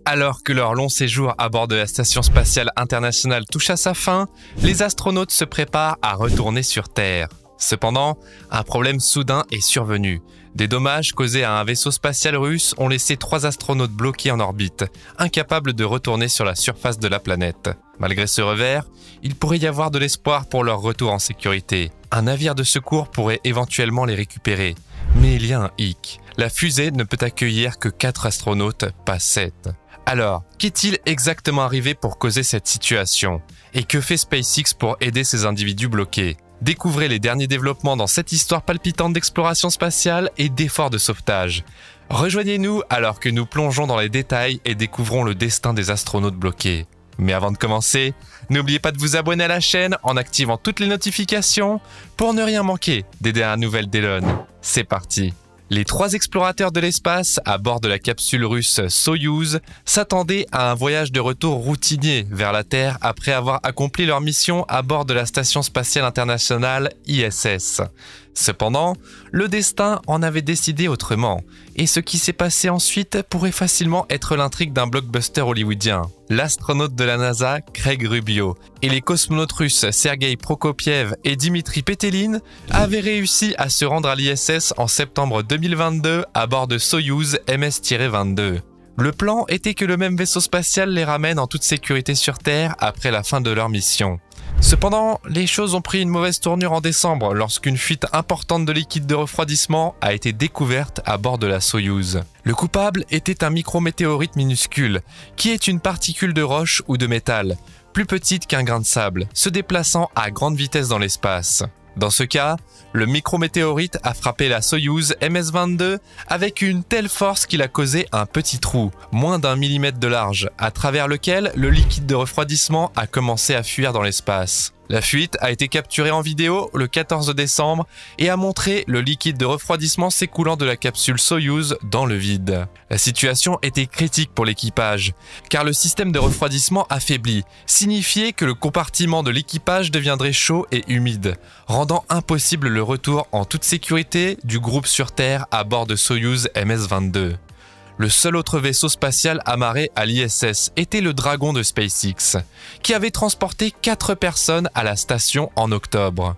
Alors que leur long séjour à bord de la Station spatiale internationale touche à sa fin, les astronautes se préparent à retourner sur Terre. Cependant, un problème soudain est survenu. Des dommages causés à un vaisseau spatial russe ont laissé 3 astronautes bloqués en orbite, incapables de retourner sur la surface de la planète. Malgré ce revers, il pourrait y avoir de l'espoir pour leur retour en sécurité. Un navire de secours pourrait éventuellement les récupérer. Mais il y a un hic. La fusée ne peut accueillir que 4 astronautes, pas 7. Alors, qu'est-il exactement arrivé pour causer cette situation? Et que fait SpaceX pour aider ces individus bloqués? Découvrez les derniers développements dans cette histoire palpitante d'exploration spatiale et d'efforts de sauvetage. Rejoignez-nous alors que nous plongeons dans les détails et découvrons le destin des astronautes bloqués. Mais avant de commencer, n'oubliez pas de vous abonner à la chaîne en activant toutes les notifications pour ne rien manquer des dernières nouvelles d'Elon. C'est parti! Les 3 explorateurs de l'espace à bord de la capsule russe Soyouz s'attendaient à un voyage de retour routinier vers la Terre après avoir accompli leur mission à bord de la Station spatiale internationale ISS. Cependant, le destin en avait décidé autrement, et ce qui s'est passé ensuite pourrait facilement être l'intrigue d'un blockbuster hollywoodien. L'astronaute de la NASA, Craig Rubio, et les cosmonautes russes Sergei Prokopiev et Dmitri Petelin avaient réussi à se rendre à l'ISS en septembre 2022 à bord de Soyouz MS-22. Le plan était que le même vaisseau spatial les ramène en toute sécurité sur Terre après la fin de leur mission. Cependant, les choses ont pris une mauvaise tournure en décembre lorsqu'une fuite importante de liquide de refroidissement a été découverte à bord de la Soyouz. Le coupable était un micrométéorite minuscule, qui est une particule de roche ou de métal, plus petite qu'un grain de sable, se déplaçant à grande vitesse dans l'espace. Dans ce cas, le micrométéorite a frappé la Soyouz MS-22 avec une telle force qu'il a causé un petit trou, moins d'1 millimètre de large, à travers lequel le liquide de refroidissement a commencé à fuir dans l'espace. La fuite a été capturée en vidéo le 14 décembre et a montré le liquide de refroidissement s'écoulant de la capsule Soyouz dans le vide. La situation était critique pour l'équipage, car le système de refroidissement affaibli signifiait que le compartiment de l'équipage deviendrait chaud et humide, rendant impossible le retour en toute sécurité du groupe sur Terre à bord de Soyouz MS-22. Le seul autre vaisseau spatial amarré à l'ISS était le Dragon de SpaceX, qui avait transporté 4 personnes à la station en octobre.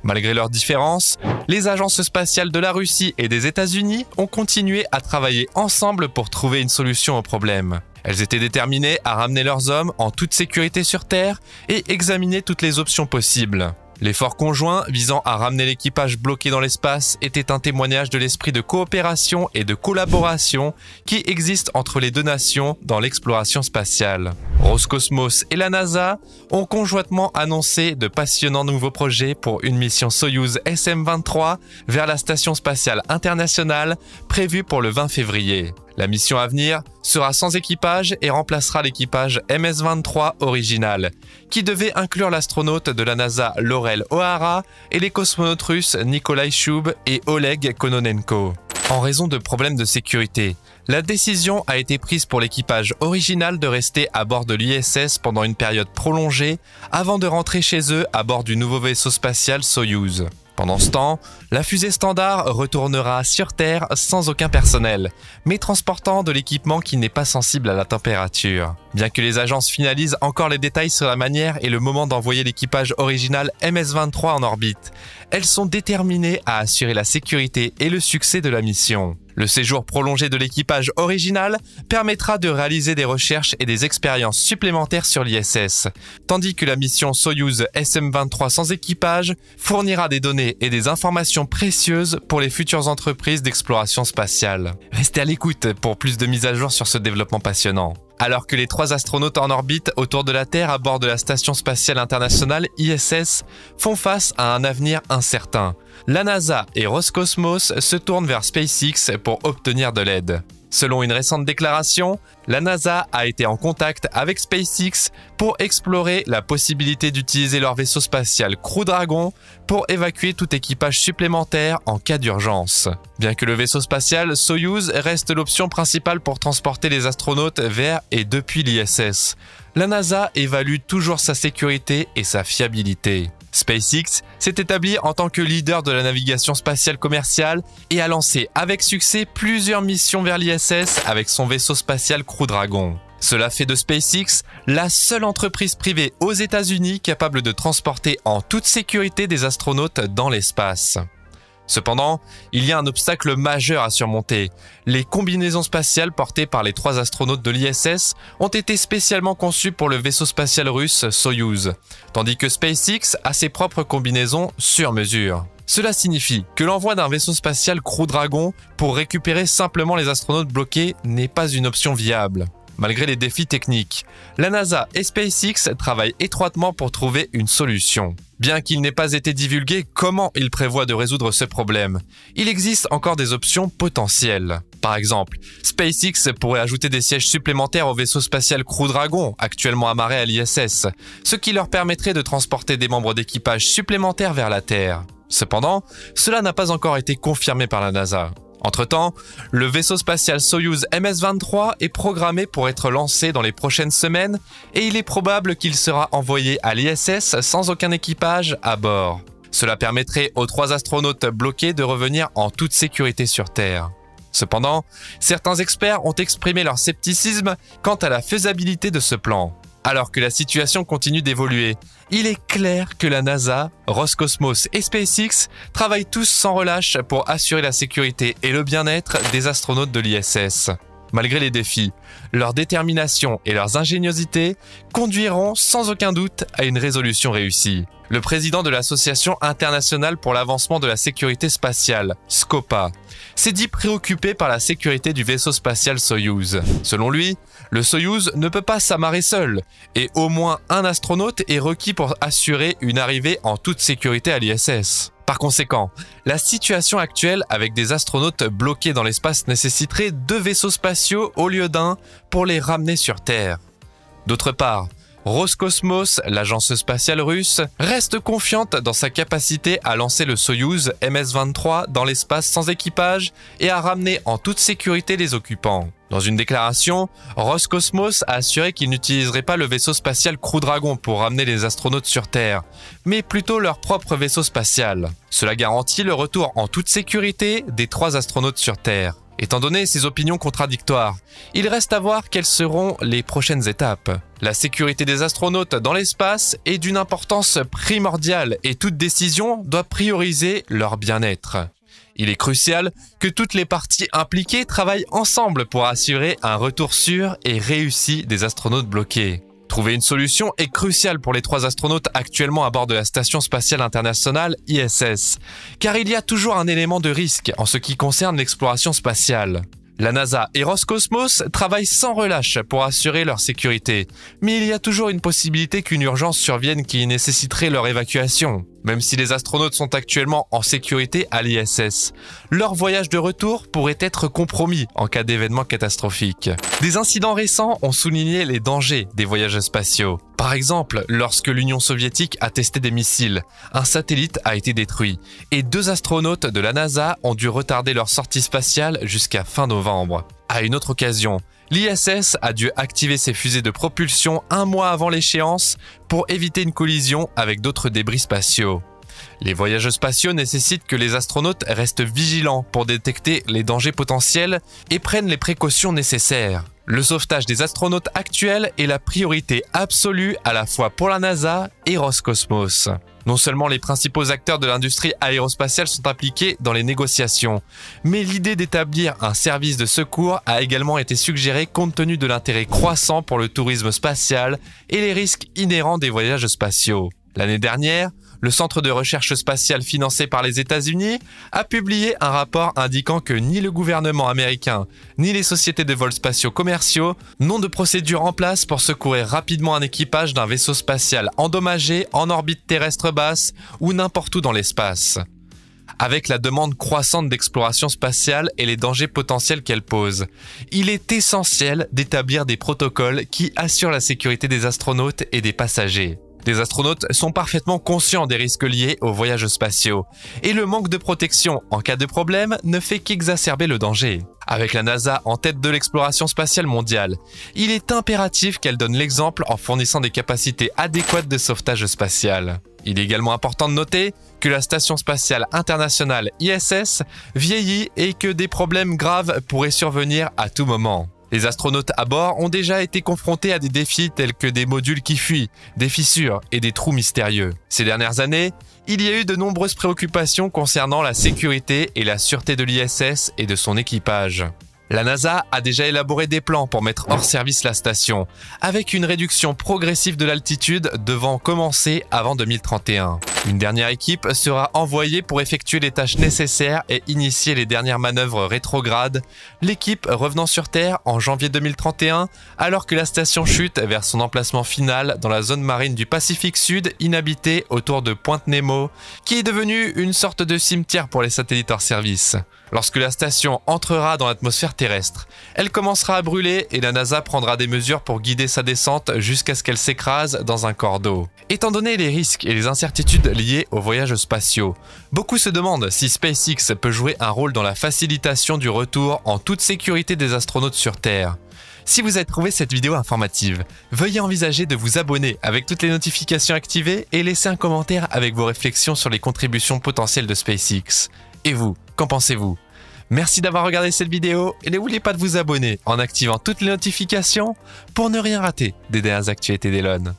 Malgré leurs différences, les agences spatiales de la Russie et des États-Unis ont continué à travailler ensemble pour trouver une solution au problème. Elles étaient déterminées à ramener leurs hommes en toute sécurité sur Terre et examiner toutes les options possibles. L'effort conjoint visant à ramener l'équipage bloqué dans l'espace était un témoignage de l'esprit de coopération et de collaboration qui existe entre les deux nations dans l'exploration spatiale. Roscosmos et la NASA ont conjointement annoncé de passionnants nouveaux projets pour une mission Soyouz SM-23 vers la Station spatiale internationale prévue pour le 20 février. La mission à venir sera sans équipage et remplacera l'équipage MS-23 original, qui devait inclure l'astronaute de la NASA Laurel O'Hara et les cosmonautes russes Nikolai Shub et Oleg Kononenko. En raison de problèmes de sécurité, la décision a été prise pour l'équipage original de rester à bord de l'ISS pendant une période prolongée avant de rentrer chez eux à bord du nouveau vaisseau spatial Soyouz. Pendant ce temps, la fusée standard retournera sur Terre sans aucun personnel, mais transportant de l'équipement qui n'est pas sensible à la température. Bien que les agences finalisent encore les détails sur la manière et le moment d'envoyer l'équipage original MS-23 en orbite, elles sont déterminées à assurer la sécurité et le succès de la mission. Le séjour prolongé de l'équipage original permettra de réaliser des recherches et des expériences supplémentaires sur l'ISS, tandis que la mission Soyouz SM-23 sans équipage fournira des données et des informations précieuses pour les futures entreprises d'exploration spatiale. Restez à l'écoute pour plus de mises à jour sur ce développement passionnant. Alors que les 3 astronautes en orbite autour de la Terre à bord de la Station spatiale internationale ISS font face à un avenir incertain, la NASA et Roscosmos se tournent vers SpaceX pour obtenir de l'aide. Selon une récente déclaration, la NASA a été en contact avec SpaceX pour explorer la possibilité d'utiliser leur vaisseau spatial Crew Dragon pour évacuer tout équipage supplémentaire en cas d'urgence. Bien que le vaisseau spatial Soyouz reste l'option principale pour transporter les astronautes vers et depuis l'ISS, la NASA évalue toujours sa sécurité et sa fiabilité. SpaceX s'est établi en tant que leader de la navigation spatiale commerciale et a lancé avec succès plusieurs missions vers l'ISS avec son vaisseau spatial Crew Dragon. Cela fait de SpaceX la seule entreprise privée aux États-Unis capable de transporter en toute sécurité des astronautes dans l'espace. Cependant, il y a un obstacle majeur à surmonter. Les combinaisons spatiales portées par les 3 astronautes de l'ISS ont été spécialement conçues pour le vaisseau spatial russe Soyouz, tandis que SpaceX a ses propres combinaisons sur mesure. Cela signifie que l'envoi d'un vaisseau spatial Crew Dragon pour récupérer simplement les astronautes bloqués n'est pas une option viable. Malgré les défis techniques, la NASA et SpaceX travaillent étroitement pour trouver une solution. Bien qu'il n'ait pas été divulgué comment ils prévoient de résoudre ce problème, il existe encore des options potentielles. Par exemple, SpaceX pourrait ajouter des sièges supplémentaires au vaisseau spatial Crew Dragon, actuellement amarré à l'ISS, ce qui leur permettrait de transporter des membres d'équipage supplémentaires vers la Terre. Cependant, cela n'a pas encore été confirmé par la NASA. Entre-temps, le vaisseau spatial Soyouz MS-23 est programmé pour être lancé dans les prochaines semaines et il est probable qu'il sera envoyé à l'ISS sans aucun équipage à bord. Cela permettrait aux 3 astronautes bloqués de revenir en toute sécurité sur Terre. Cependant, certains experts ont exprimé leur scepticisme quant à la faisabilité de ce plan. Alors que la situation continue d'évoluer, il est clair que la NASA, Roscosmos et SpaceX travaillent tous sans relâche pour assurer la sécurité et le bien-être des astronautes de l'ISS. Malgré les défis, leur détermination et leurs ingéniosités conduiront sans aucun doute à une résolution réussie. Le président de l'Association internationale pour l'avancement de la sécurité spatiale, SCOPA, s'est dit préoccupé par la sécurité du vaisseau spatial Soyouz. Selon lui, le Soyouz ne peut pas s'amarrer seul et au moins un astronaute est requis pour assurer une arrivée en toute sécurité à l'ISS. Par conséquent, la situation actuelle avec des astronautes bloqués dans l'espace nécessiterait 2 vaisseaux spatiaux au lieu d'un pour les ramener sur Terre. D'autre part, Roscosmos, l'agence spatiale russe, reste confiante dans sa capacité à lancer le Soyouz MS-23 dans l'espace sans équipage et à ramener en toute sécurité les occupants. Dans une déclaration, Roscosmos a assuré qu'il n'utiliserait pas le vaisseau spatial Crew Dragon pour ramener les astronautes sur Terre, mais plutôt leur propre vaisseau spatial. Cela garantit le retour en toute sécurité des 3 astronautes sur Terre. Étant donné ces opinions contradictoires, il reste à voir quelles seront les prochaines étapes. La sécurité des astronautes dans l'espace est d'une importance primordiale et toute décision doit prioriser leur bien-être. Il est crucial que toutes les parties impliquées travaillent ensemble pour assurer un retour sûr et réussi des astronautes bloqués. Trouver une solution est crucial pour les 3 astronautes actuellement à bord de la Station spatiale internationale ISS, car il y a toujours un élément de risque en ce qui concerne l'exploration spatiale. La NASA et Roscosmos travaillent sans relâche pour assurer leur sécurité, mais il y a toujours une possibilité qu'une urgence survienne qui nécessiterait leur évacuation. Même si les astronautes sont actuellement en sécurité à l'ISS, leur voyage de retour pourrait être compromis en cas d'événement catastrophique. Des incidents récents ont souligné les dangers des voyages spatiaux. Par exemple, lorsque l'Union soviétique a testé des missiles, un satellite a été détruit et 2 astronautes de la NASA ont dû retarder leur sortie spatiale jusqu'à fin novembre. À une autre occasion, l'ISS a dû activer ses fusées de propulsion 1 mois avant l'échéance pour éviter une collision avec d'autres débris spatiaux. Les voyages spatiaux nécessitent que les astronautes restent vigilants pour détecter les dangers potentiels et prennent les précautions nécessaires. Le sauvetage des astronautes actuels est la priorité absolue à la fois pour la NASA et Roscosmos. Non seulement les principaux acteurs de l'industrie aérospatiale sont impliqués dans les négociations, mais l'idée d'établir un service de secours a également été suggérée compte tenu de l'intérêt croissant pour le tourisme spatial et les risques inhérents des voyages spatiaux. L'année dernière, le centre de recherche spatiale financé par les États-Unis a publié un rapport indiquant que ni le gouvernement américain ni les sociétés de vols spatiaux commerciaux n'ont de procédure en place pour secourir rapidement un équipage d'un vaisseau spatial endommagé en orbite terrestre basse ou n'importe où dans l'espace. Avec la demande croissante d'exploration spatiale et les dangers potentiels qu'elle pose, il est essentiel d'établir des protocoles qui assurent la sécurité des astronautes et des passagers. Les astronautes sont parfaitement conscients des risques liés aux voyages spatiaux, et le manque de protection en cas de problème ne fait qu'exacerber le danger. Avec la NASA en tête de l'exploration spatiale mondiale, il est impératif qu'elle donne l'exemple en fournissant des capacités adéquates de sauvetage spatial. Il est également important de noter que la Station spatiale internationale ISS vieillit et que des problèmes graves pourraient survenir à tout moment. Les astronautes à bord ont déjà été confrontés à des défis tels que des modules qui fuient, des fissures et des trous mystérieux. Ces dernières années, il y a eu de nombreuses préoccupations concernant la sécurité et la sûreté de l'ISS et de son équipage. La NASA a déjà élaboré des plans pour mettre hors service la station, avec une réduction progressive de l'altitude devant commencer avant 2031. Une dernière équipe sera envoyée pour effectuer les tâches nécessaires et initier les dernières manœuvres rétrogrades, l'équipe revenant sur Terre en janvier 2031, alors que la station chute vers son emplacement final dans la zone marine du Pacifique Sud inhabitée autour de Pointe Nemo, qui est devenue une sorte de cimetière pour les satellites hors service. Lorsque la station entrera dans l'atmosphère terrestre, elle commencera à brûler et la NASA prendra des mesures pour guider sa descente jusqu'à ce qu'elle s'écrase dans un corps d'eau. Étant donné les risques et les incertitudes liées aux voyages spatiaux, beaucoup se demandent si SpaceX peut jouer un rôle dans la facilitation du retour en toute sécurité des astronautes sur Terre. Si vous avez trouvé cette vidéo informative, veuillez envisager de vous abonner avec toutes les notifications activées et laisser un commentaire avec vos réflexions sur les contributions potentielles de SpaceX. Et vous, qu'en pensez-vous? Merci d'avoir regardé cette vidéo et n'oubliez pas de vous abonner en activant toutes les notifications pour ne rien rater des dernières actualités d'Elon.